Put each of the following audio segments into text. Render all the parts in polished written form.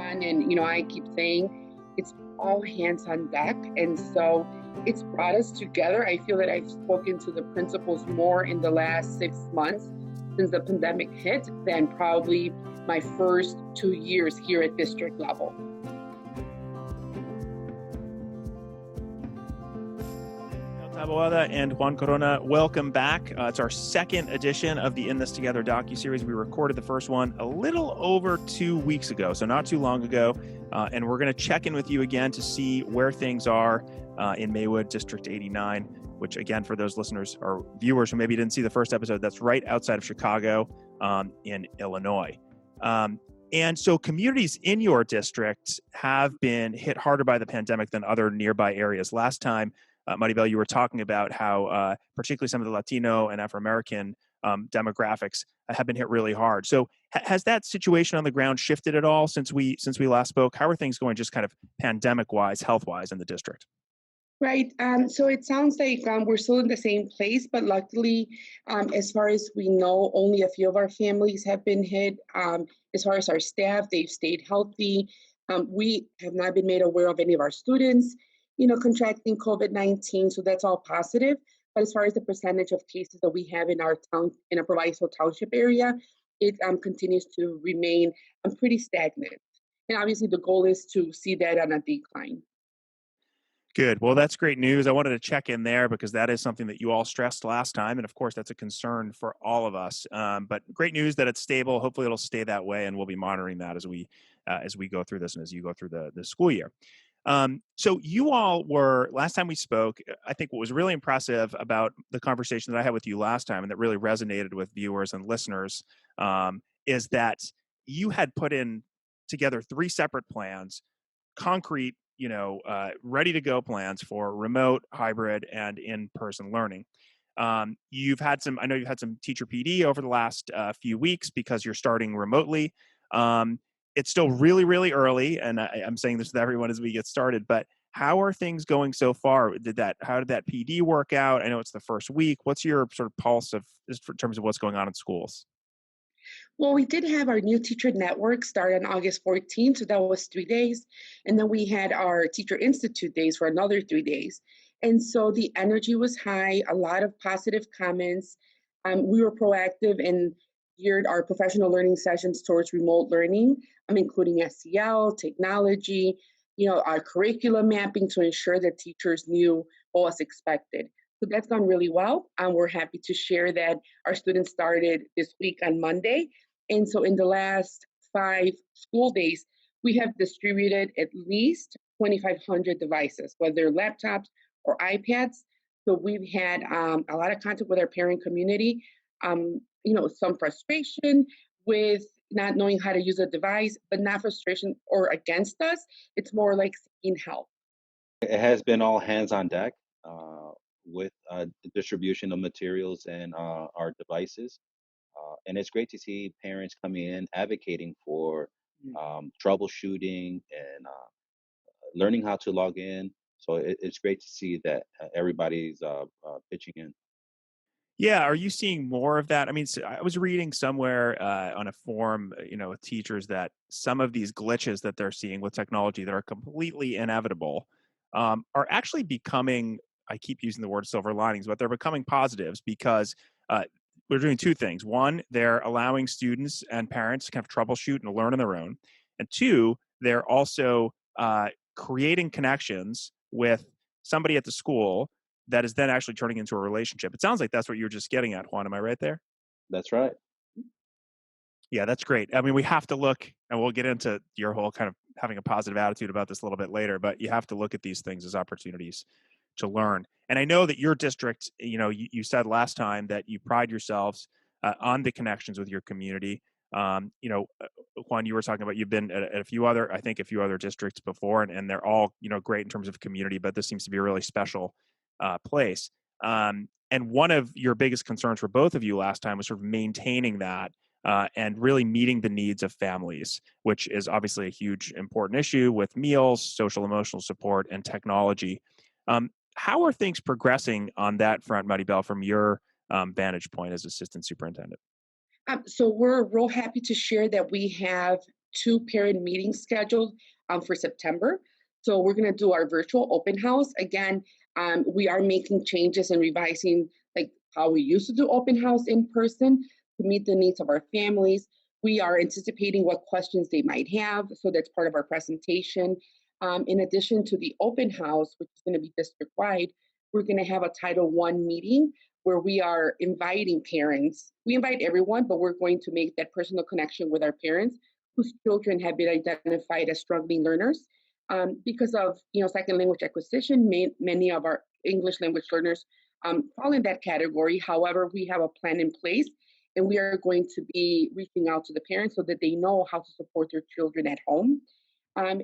Juan, and I keep saying it's all hands on deck. And so it's brought us together. I feel that I've spoken to the principals more in the last 6 months since the pandemic hit than probably my first 2 years here at district level. Taboada and Juan Corona, welcome back. It's our second edition of the In This Together docuseries. We recorded the first one a little over 2 weeks ago, so not too long ago. And we're going to check in with you again to see where things are in Maywood, District 89, which again, for those listeners or viewers who maybe didn't see the first episode, that's right outside of Chicago in Illinois. And so communities in your district have been hit harder by the pandemic than other nearby areas. Last time, Maribel, you were talking about how particularly some of the Latino and Afro-American demographics have been hit really hard. So has that situation on the ground shifted at all since we last spoke? How are things going just kind of pandemic-wise, health-wise in the district? Right. So it sounds like we're still in the same place, but luckily, as far as we know, only a few of our families have been hit. As far as our staff, they've stayed healthy. We have not been made aware of any of our students contracting COVID-19, so that's all positive. But as far as the percentage of cases that we have in our town, in a Proviso Township area, it continues to remain pretty stagnant. And obviously the goal is to see that on a decline. Good. Well, that's great news. I wanted to check in there because that is something that you all stressed last time. And of course, that's a concern for all of us. But great news that it's stable. Hopefully it'll stay that way. And we'll be monitoring that as we go through this and as you go through the school year. So you all were, last time we spoke, I think what was really impressive about the conversation that I had with you last time and that really resonated with viewers and listeners is that you had put in together 3 separate plans, concrete, ready to go plans for remote, hybrid, and in-person learning. I know you've had some teacher PD over the last few weeks because you're starting remotely. It's still really, really early, and I'm saying this with everyone as we get started, but how are things going so far? How did that PD work out? I know it's the first week. What's your sort of pulse in terms of what's going on in schools? Well, we did have our new teacher network start on August 14th, so that was 3 days. And then we had our Teacher Institute days for another 3 days. And so the energy was high, a lot of positive comments. We were proactive and geared our professional learning sessions towards remote learning, including SEL, technology, our curriculum mapping to ensure that teachers knew what was expected. So that's gone really well. We're happy to share that our students started this week on Monday. And so in the last 5 school days, we have distributed at least 2,500 devices, whether laptops or iPads. So we've had a lot of contact with our parent community, some frustration with not knowing how to use a device, but not frustration or against us. It's more like seeking help. It has been all hands on deck with the distribution of materials and our devices. And it's great to see parents coming in advocating for troubleshooting and learning how to log in. So it's great to see that everybody's pitching in. Yeah, are you seeing more of that? I mean, I was reading somewhere on a forum, with teachers that some of these glitches that they're seeing with technology that are completely inevitable are actually becoming, I keep using the word silver linings, but they're becoming positives because we're doing 2 things. 1, they're allowing students and parents to kind of troubleshoot and learn on their own. And 2, they're also creating connections with somebody at the school that is then actually turning into a relationship. It sounds like that's what you're just getting at, Juan. Am I right there? That's right. Yeah, that's great. I mean, we have to look, and we'll get into your whole kind of having a positive attitude about this a little bit later, but you have to look at these things as opportunities to learn. And I know that your district, you said last time that you pride yourselves on the connections with your community. Juan, you were talking about you've been at a few other districts before, and they're all, great in terms of community, but this seems to be a really special place. And one of your biggest concerns for both of you last time was sort of maintaining that and really meeting the needs of families, which is obviously a huge, important issue with meals, social emotional support, and technology. How are things progressing on that front, Maribel, from your vantage point as assistant superintendent? So we're real happy to share that we have 2 parent meetings scheduled for September. So we're going to do our virtual open house. Again, we are making changes and revising like how we used to do open house in person to meet the needs of our families. We are anticipating what questions they might have. So that's part of our presentation. In addition to the open house, which is going to be district-wide, we're going to have a Title I meeting where we are inviting parents. We invite everyone, but we're going to make that personal connection with our parents whose children have been identified as struggling learners. Because of second language acquisition, many of our English language learners fall in that category. However, we have a plan in place, and we are going to be reaching out to the parents so that they know how to support their children at home.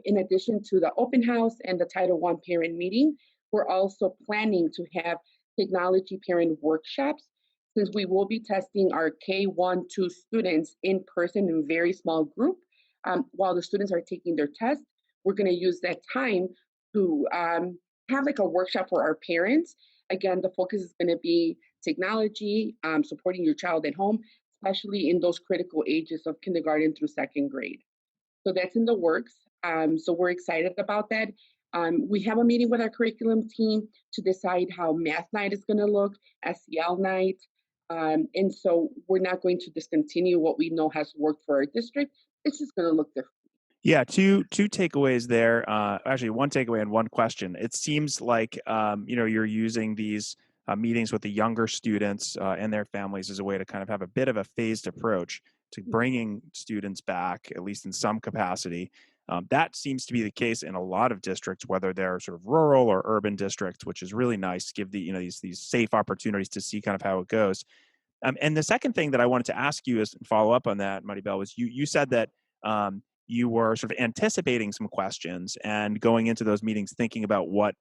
In addition to the open house and the Title I parent meeting, we're also planning to have technology parent workshops, since we will be testing our K-1-2 students in person in a very small group. While the students are taking their test, we're going to use that time to have like a workshop for our parents. Again, the focus is going to be technology, supporting your child at home, especially in those critical ages of kindergarten through second grade. So that's in the works. So we're excited about that. We have a meeting with our curriculum team to decide how math night is going to look, SEL night. And so we're not going to discontinue what we know has worked for our district. It's just going to look different. Yeah, two takeaways there. Actually, one takeaway and one question. It seems like you're using these meetings with the younger students and their families as a way to kind of have a bit of a phased approach to bringing students back, at least in some capacity. That seems to be the case in a lot of districts, whether they're sort of rural or urban districts, which is really nice to give these safe opportunities to see kind of how it goes. And the second thing that I wanted to ask you is follow up on that, Maribel, was you said that you were sort of anticipating some questions and going into those meetings thinking about what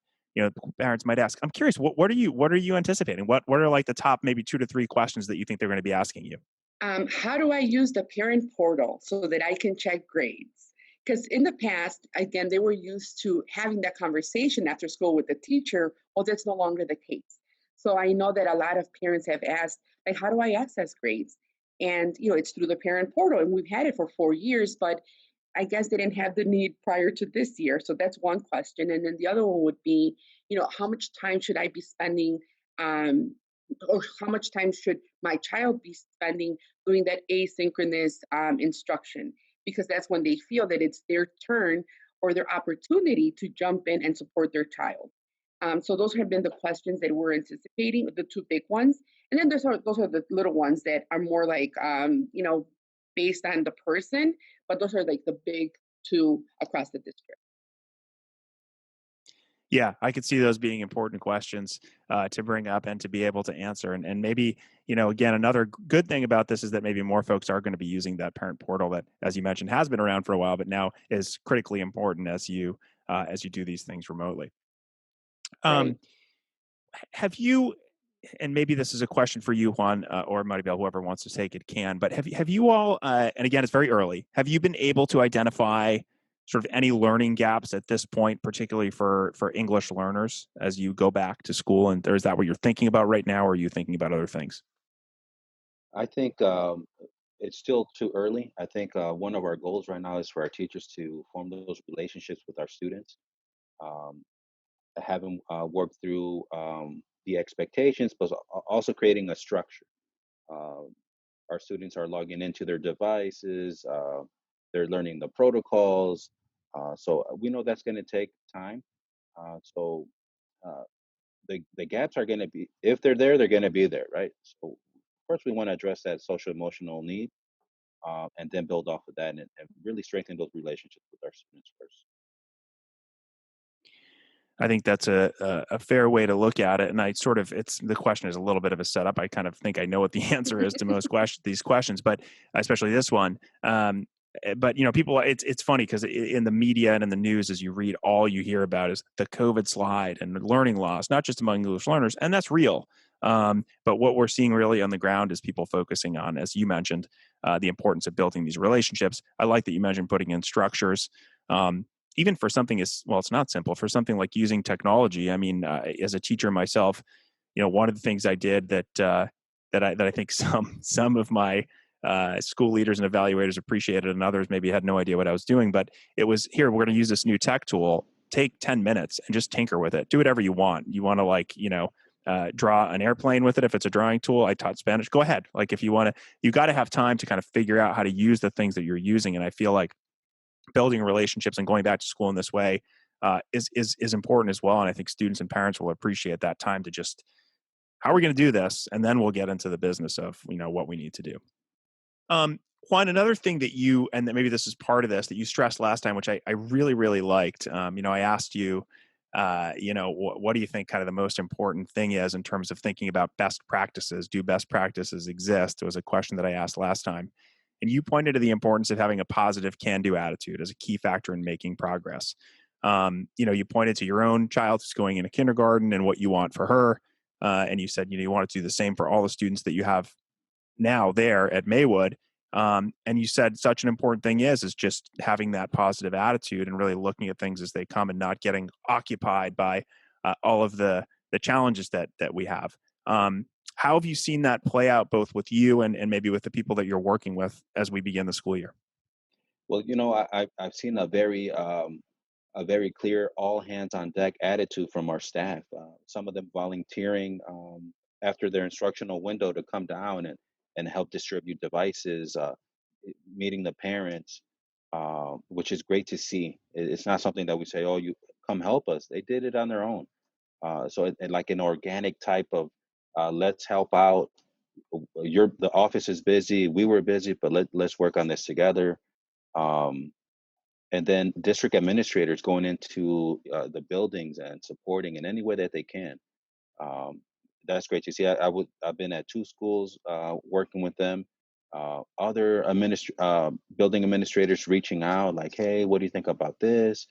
parents might ask. I'm curious, what are you anticipating? What are like the top maybe 2 to 3 questions that you think they're going to be asking you? How do I use the parent portal so that I can check grades? Because in the past, again, they were used to having that conversation after school with the teacher. Well, that's no longer the case. So I know that a lot of parents have asked, like, how do I access grades? And, it's through the parent portal, and we've had it for 4 years, but I guess they didn't have the need prior to this year. So that's one question. And then the other one would be, how much time should I be spending, or how much time should my child be spending doing that asynchronous instruction? Because that's when they feel that it's their turn or their opportunity to jump in and support their child. So those have been the questions that we're anticipating, the 2 big ones. And then those are the little ones that are more like, based on the person, but those are like the big 2 across the district. Yeah, I could see those being important questions to bring up and to be able to answer. And maybe, again, another good thing about this is that maybe more folks are going to be using that parent portal that, as you mentioned, has been around for a while, but now is critically important as you do these things remotely. Right. Have you, and maybe this is a question for you, Juan, or Maribel, whoever wants to take it can, but have you all, and again, it's very early, have you been able to identify sort of any learning gaps at this point, particularly for English learners as you go back to school? And is that what you're thinking about right now, or are you thinking about other things? I think it's still too early. I think one of our goals right now is for our teachers to form those relationships with our students, um, have them work through the expectations, but also creating a structure. Uh, our students are logging into their devices, they're learning the protocols. So we know that's going to take time. So uh, the gaps are going to be, if they're there, they're going to be there, right? So first, we want to address that social emotional need, and then build off of that and really strengthen those relationships with our students first. I think that's a fair way to look at it. And the question is a little bit of a setup. I kind of think I know what the answer is to most these questions, but especially this one. But people, it's funny because in the media and in the news, as you read, all you hear about is the COVID slide and learning loss, not just among English learners, and that's real. But what we're seeing really on the ground is people focusing on, as you mentioned, the importance of building these relationships. I like that you mentioned putting in structures. Even for something it's not simple, for something like using technology. I mean, as a teacher myself, one of the things I did that I think some of my school leaders and evaluators appreciated it, and others maybe had no idea what I was doing. But it was, here, we're going to use this new tech tool. Take 10 minutes and just tinker with it. Do whatever you want. You want to draw an airplane with it. If it's a drawing tool, I taught Spanish. Go ahead. Like if you want to, you got to have time to kind of figure out how to use the things that you're using. And I feel like building relationships and going back to school in this way is important as well. And I think students and parents will appreciate that time to just, how are we going to do this? And then we'll get into the business of, what we need to do. Juan, another thing that you, and that maybe this is part of this, that you stressed last time, which I really, really liked, I asked you, what do you think kind of the most important thing is in terms of thinking about best practices? Do best practices exist? It was a question that I asked last time. And you pointed to the importance of having a positive can-do attitude as a key factor in making progress. You pointed to your own child who's going into kindergarten and what you want for her. And you said, you want to do the same for all the students that you have now there at Maywood. And you said such an important thing is just having that positive attitude and really looking at things as they come and not getting occupied by all of the challenges that we have. How have you seen that play out both with you and maybe with the people that you're working with as we begin the school year? Well, I've seen a very clear all hands on deck attitude from our staff. Some of them volunteering after their instructional window to come down and help distribute devices, meeting the parents, which is great to see. It's not something that we say, "Oh, you come help us." They did it on their own. Like an organic type of let's help out. The office is busy. We were busy, but let's work on this together. Um, and then district administrators going into the buildings and supporting in any way that they can. Um, that's great to see. I've been at two schools working with them. Other building administrators reaching out, like, "Hey, what do you think about this?"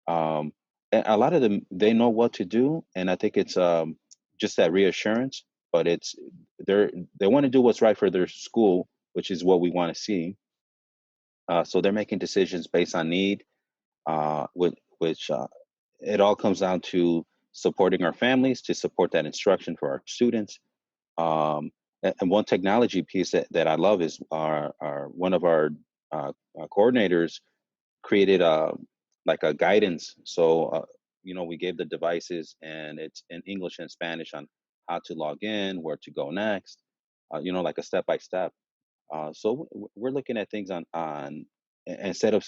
Um, and a lot of them, they know what to do, and I think it's just that reassurance. But they want to do what's right for their school, which is what we want to see. So they're making decisions based on need, which it all comes down to supporting our families to support that instruction for our students. And one technology piece that I love is our one of our coordinators created like a guidance. So we gave the devices and it's in English and Spanish on how to log in, where to go next. Like a step by step. We're looking at things instead of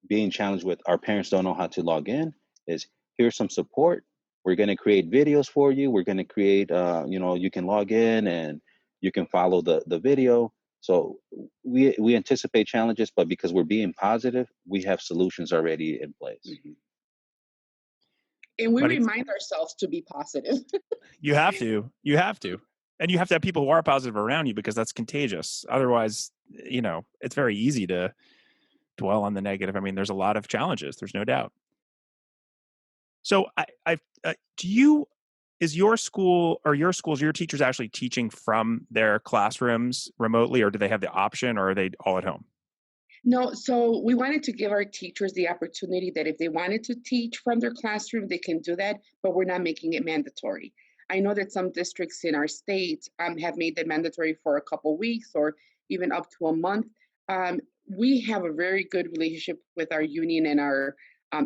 being challenged with our parents don't know how to log in, is here's some support. We're going to create videos for you. We're going to create you can log in and you can follow the video. So we anticipate challenges, but because we're being positive, we have solutions already in place. Mm-hmm. And we But remind ourselves to be positive. You have to. And you have to have people who are positive around you because that's contagious. Otherwise, it's very easy to dwell on the negative. I mean, there's a lot of challenges. There's no doubt. So is your school or your teachers actually teaching from their classrooms remotely, or do they have the option, or are they all at home? No, so we wanted to give our teachers the opportunity that if they wanted to teach from their classroom, they can do that, but we're not making it mandatory. I know that some districts in our state have made that mandatory for a couple weeks or even up to a month. We have a very good relationship with our union and our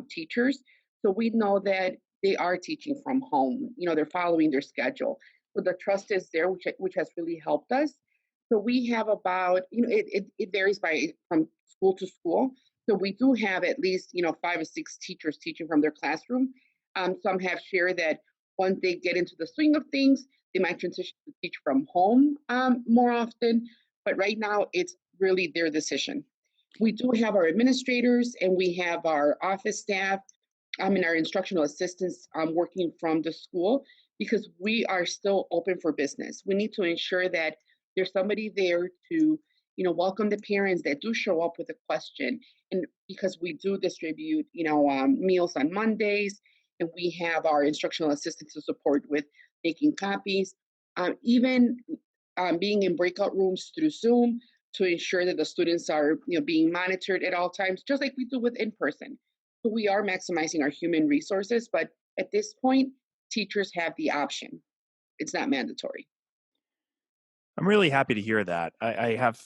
teachers. So we know that they are teaching from home. They're following their schedule. So the trust is there, which has really helped us. So we have about, it varies from school to school. So we do have at least, 5 or 6 teachers teaching from their classroom. Some have shared that once they get into the swing of things, they might transition to teach from home more often. But right now, it's really their decision. We do have our administrators and we have our office staff and our instructional assistants working from the school because we are still open for business. We need to ensure that there's somebody there to, welcome the parents that do show up with a question. And because we do distribute, meals on Mondays, and we have our instructional assistants to support with making copies, even being in breakout rooms through Zoom to ensure that the students are, being monitored at all times, just like we do with in person. So we are maximizing our human resources, but at this point, teachers have the option. It's not mandatory. I'm really happy to hear that. I have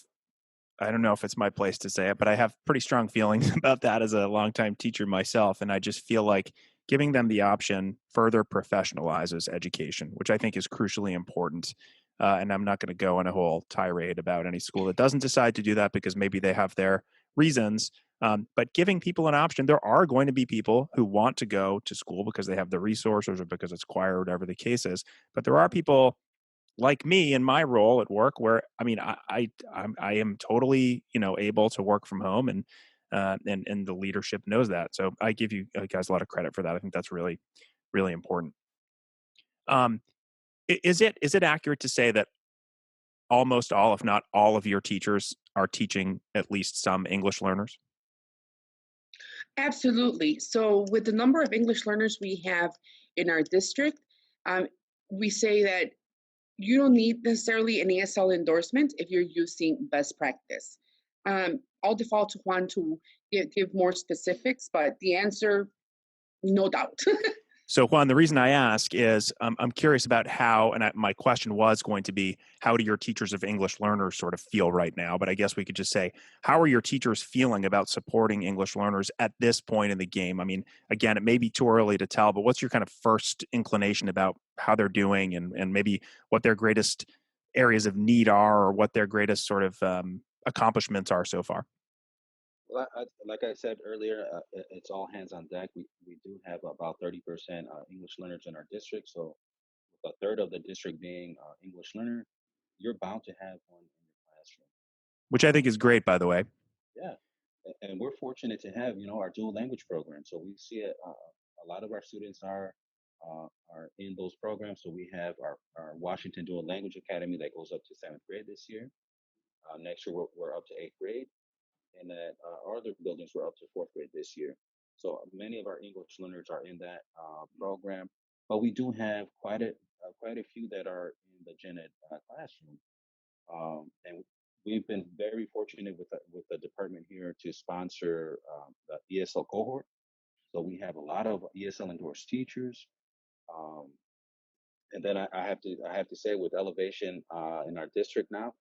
I don't know if it's my place to say it, but I have pretty strong feelings about that as a longtime teacher myself. And I just feel like giving them the option further professionalizes education, which I think is crucially important. And I'm not going to go on a whole tirade about any school that doesn't decide to do that because maybe they have their reasons. But giving people an option, there are going to be people who want to go to school because they have the resources or because it's choir or whatever the case is. But there are people like me in my role at work where I mean I am totally able to work from home and the leadership knows that, so I give you guys a lot of credit for that. I think that's really really important. um is it accurate to say that almost all, if not all, of your teachers are teaching at least some English learners? Absolutely. So, with the number of English learners we have in our district, um, we say that you don't need necessarily an ESL endorsement if you're using best practice. I'll default to Juan to give more specifics, but the answer, no doubt. So, Juan, the reason I ask is I'm curious about how, and my question was going to be, how do your teachers of English learners sort of feel right now? But I guess we could just say, how are your teachers feeling about supporting English learners at this point in the game? I mean, again, it may be too early to tell, but what's your kind of first inclination about how they're doing and maybe what their greatest areas of need are or what their greatest sort of accomplishments are so far? Well, like I said earlier, it's all hands on deck. We do have about 30% English learners in our district. So, with a third of the district being English learner, you're bound to have one in your classroom. Which I think is great, by the way. Yeah, and we're fortunate to have our dual language program. So we see a lot of our students are in those programs. So we have our Washington Dual Language Academy that goes up to seventh grade this year. Next year we're up to eighth grade, and at our other buildings we're up to fourth grade this year. So many of our English learners are in that program, but we do have quite a few that are in the gen ed classroom. And we've been very fortunate with the department here to sponsor the ESL cohort. So we have a lot of ESL endorsed teachers. Um, and then I have to say, with elevation in our district now,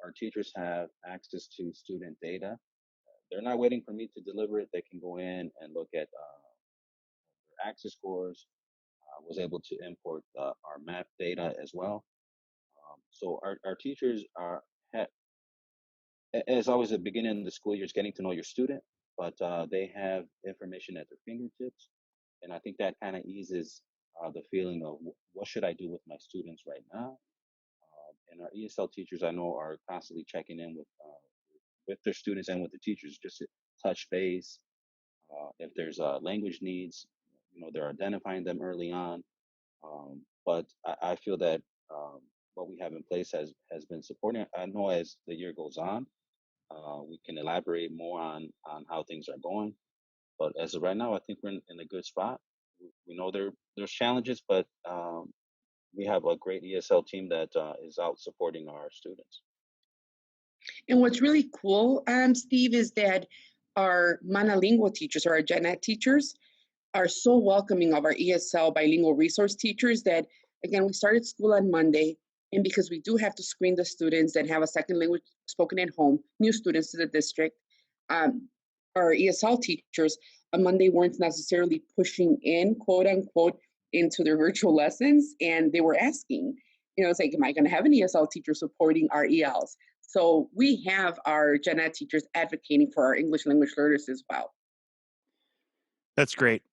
our teachers have access to student data. They're not waiting for me to deliver it. They can go in and look at their access scores. Was able to import our map data as well. So our teachers are as always, at the beginning of the school year is getting to know your student, but they have information at their fingertips, and I think that kind of eases the feeling of what should I do with my students right now. And our ESL teachers, I know, are constantly checking in with their students and with the teachers just to touch base. If there's language needs, they're identifying them early on. But I feel that what we have in place has been supporting. I know as the year goes on, we can elaborate more on how things are going. But as of right now, I think we're in a good spot. We know there's challenges, but we have a great ESL team that is out supporting our students. And what's really cool, Steve, is that our monolingual teachers or our gen ed teachers are so welcoming of our ESL bilingual resource teachers that, again, we started school on Monday. And because we do have to screen the students that have a second language spoken at home, new students to the district, our ESL teachers on Monday weren't necessarily pushing in, quote unquote, into their virtual lessons. And they were asking, it's like, am I going to have an ESL teacher supporting our ELs? So we have our gen ed teachers advocating for our English language learners as well. That's great.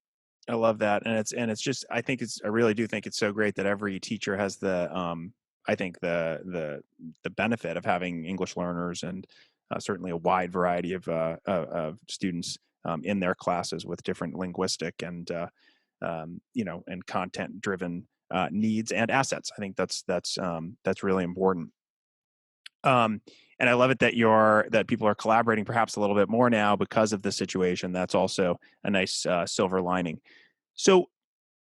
I love that. And it's just, I really do think it's so great that every teacher has I think the benefit of having English learners and certainly a wide variety of students in their classes with different linguistic and and content driven needs and assets. I think that's really important. Um, and I love it that people are collaborating perhaps a little bit more now because of the situation. That's also a nice silver lining. So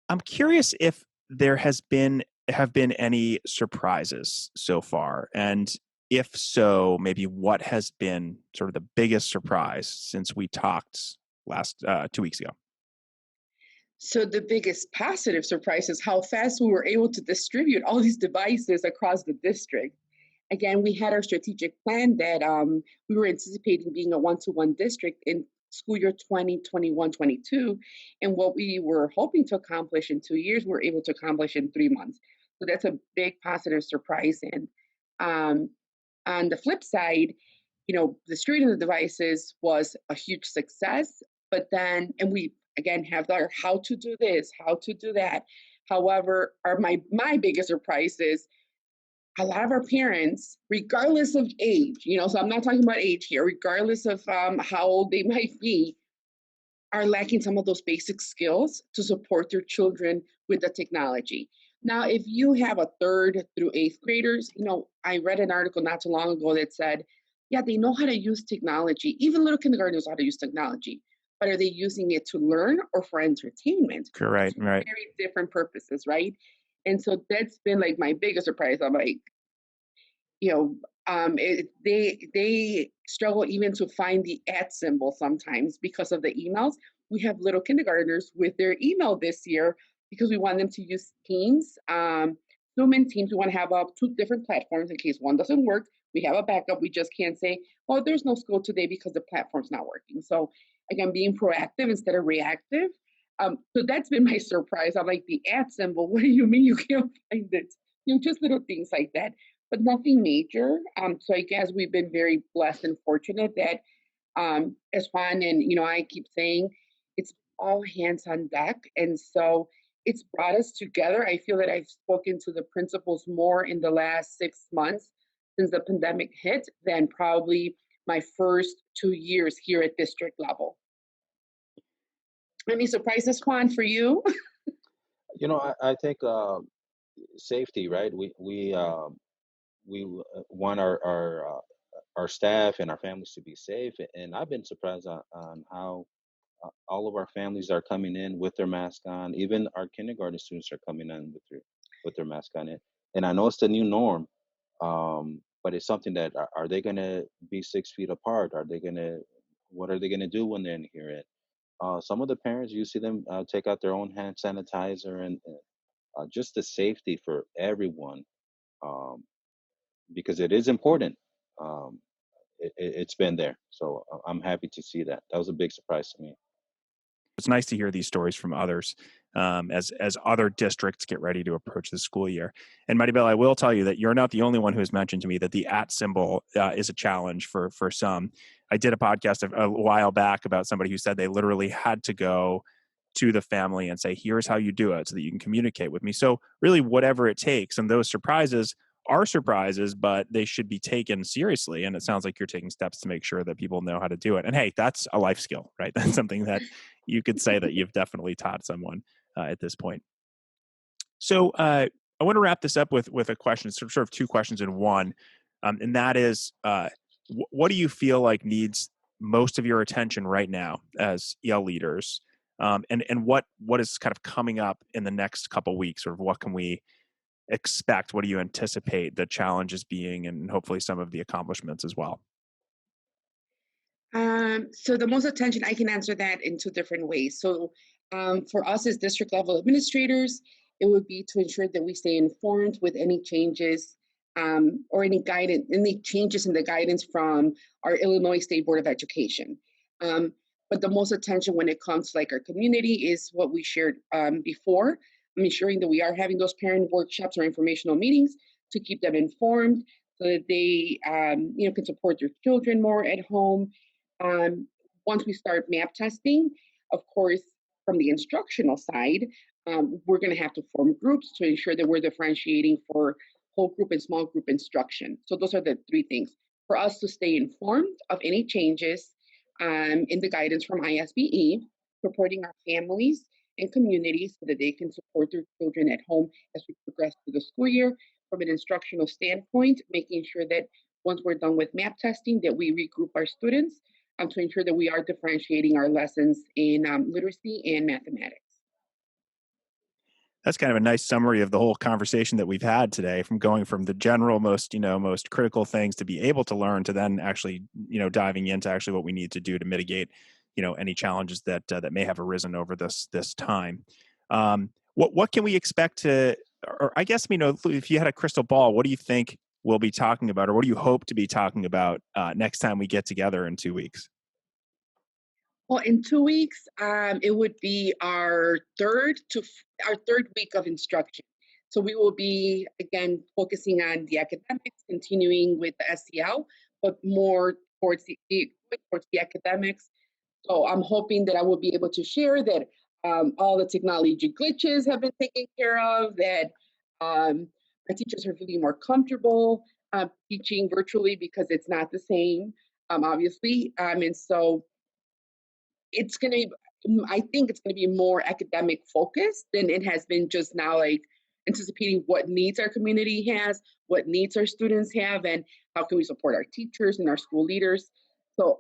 I'm curious if there have been any surprises so far, and if so, maybe what has been sort of the biggest surprise since we talked last 2 weeks ago? So the biggest positive surprise is how fast we were able to distribute all these devices across the district. again, we had our strategic plan that we were anticipating being a one-to-one district in school year 2021-22. And what we were hoping to accomplish in 2 years, we were able to accomplish in 3 months. So that's a big positive surprise. And um, on the flip side, distributing the devices was a huge success. But then, and we again have our how to do this, how to do that. However, my biggest surprise is a lot of our parents, regardless of age, so I'm not talking about age here, regardless of how old they might be, are lacking some of those basic skills to support their children with the technology. Now, if you have a third through eighth graders, I read an article not too long ago that said, yeah, they know how to use technology. Even little kindergartners know how to use technology, but are they using it to learn or for entertainment? Correct, right. Very different purposes, right? And so that's been like my biggest surprise. I'm like, they struggle even to find the @ symbol sometimes because of the emails. We have little kindergartners with their email this year because we want them to use Teams, Zoom and Teams. We want to have two different platforms in case one doesn't work. We have a backup. We just can't say, well, there's no school today because the platform's not working. So again, being proactive instead of reactive. So that's been my surprise. I'm like, the @ symbol, what do you mean you can't find it? Just little things like that, but nothing major. So I guess we've been very blessed and fortunate that as Juan and I keep saying, it's all hands on deck. And so it's brought us together. I feel that I've spoken to the principals more in the last 6 months since the pandemic hit than probably my first 2 years here at district level. Any surprises, Juan, for you? I think safety, right? We want our staff and our families to be safe, and I've been surprised on how all of our families are coming in with their mask on. Even our kindergarten students are coming in with their mask on it. And I know it's the new norm, but it's something that are they going to be 6 feet apart? What are they going to do when they're in here? Some of the parents, you see them take out their own hand sanitizer and just the safety for everyone, um, because it is important. Um, it's been there, so I'm happy to see that. That was a big surprise to me. It's nice to hear these stories from others as other districts get ready to approach the school year. And Maribel, I will tell you that you're not the only one who has mentioned to me that the @ symbol is a challenge for some. I did a podcast a while back about somebody who said they literally had to go to the family and say, here's how you do it so that you can communicate with me. So really whatever it takes. And those surprises are surprises, but they should be taken seriously. And it sounds like you're taking steps to make sure that people know how to do it. And hey, that's a life skill, right? That's something that you could say that you've definitely taught someone at this point. So I want to wrap this up with a question, sort of two questions in one. And that is, what do you feel like needs most of your attention right now as EL leaders? And what is kind of coming up in the next couple of weeks? Or what can we expect? What do you anticipate the challenges being, and hopefully some of the accomplishments as well? So the most attention, I can answer that in two different ways. So for us as district level administrators, it would be to ensure that we stay informed with any changes or any guidance, any changes in the guidance from our Illinois State Board of Education. But the most attention when it comes to like our community is what we shared before. I'm ensuring that we are having those parent workshops or informational meetings to keep them informed so that they can support their children more at home. Um, Once we start map testing, of course, from the instructional side, we're going to have to form groups to ensure that we're differentiating for whole group and small group instruction. So those are the three things for us to stay informed of any changes in the guidance from ISBE, supporting our families and communities so that they can support their children at home as we progress through the school year. From an instructional standpoint, making sure that once we're done with map testing, that we regroup our students to ensure that we are differentiating our lessons in literacy and mathematics. That's kind of a nice summary of the whole conversation that we've had today, from going from the general most critical things to be able to learn to then actually, diving into actually what we need to do to mitigate, any challenges that may have arisen over this time. What can we expect to, or I guess, if you had a crystal ball, what do you think we'll be talking about, or what do you hope to be talking about next time we get together in 2 weeks? Well, in 2 weeks, it would be our third week of instruction. So we will be again focusing on the academics, continuing with the SEL, but more towards the academics. So I'm hoping that I will be able to share that all the technology glitches have been taken care of, that our teachers are feeling more comfortable teaching virtually because it's not the same, obviously. And so it's going to, I think it's going to be more academic focused than it has been just now, like anticipating what needs our community has, what needs our students have, and how can we support our teachers and our school leaders. So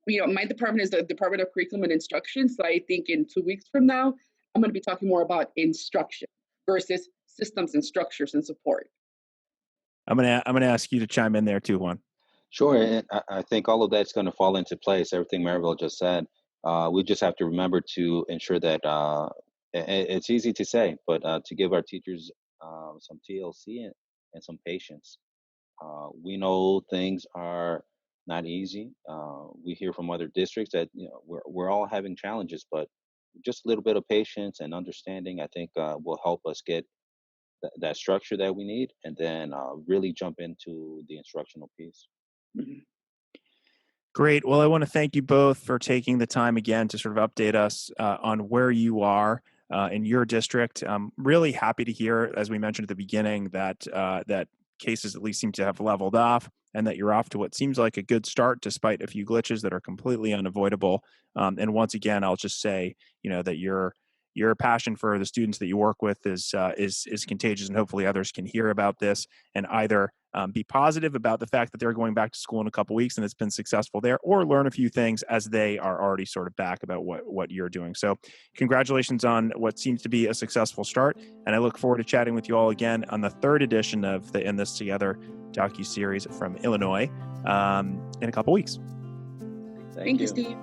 my department is the Department of Curriculum and Instruction. So I think in 2 weeks from now, I'm going to be talking more about instruction versus systems and structures and support. I'm gonna ask you to chime in there too, Juan. Sure, and I think all of that's going to fall into place. Everything Maribel just said. We just have to remember to ensure that it's easy to say, but to give our teachers some TLC and some patience. We know things are not easy. We hear from other districts that we're all having challenges, but just a little bit of patience and understanding, I think, will help us get that structure that we need, and then really jump into the instructional piece. Mhm. Great. Well, I want to thank you both for taking the time again to sort of update us on where you are in your district. I'm really happy to hear, as we mentioned at the beginning, that cases at least seem to have leveled off, and that you're off to what seems like a good start, despite a few glitches that are completely unavoidable. And once again, I'll just say, that your passion for the students that you work with is contagious, and hopefully others can hear about this and either be positive about the fact that they're going back to school in a couple weeks and it's been successful there, or learn a few things as they are already sort of back about what you're doing. So congratulations on what seems to be a successful start. And I look forward to chatting with you all again on the third edition of the In This Together docu-series from Illinois in a couple weeks. Thank you, Steve.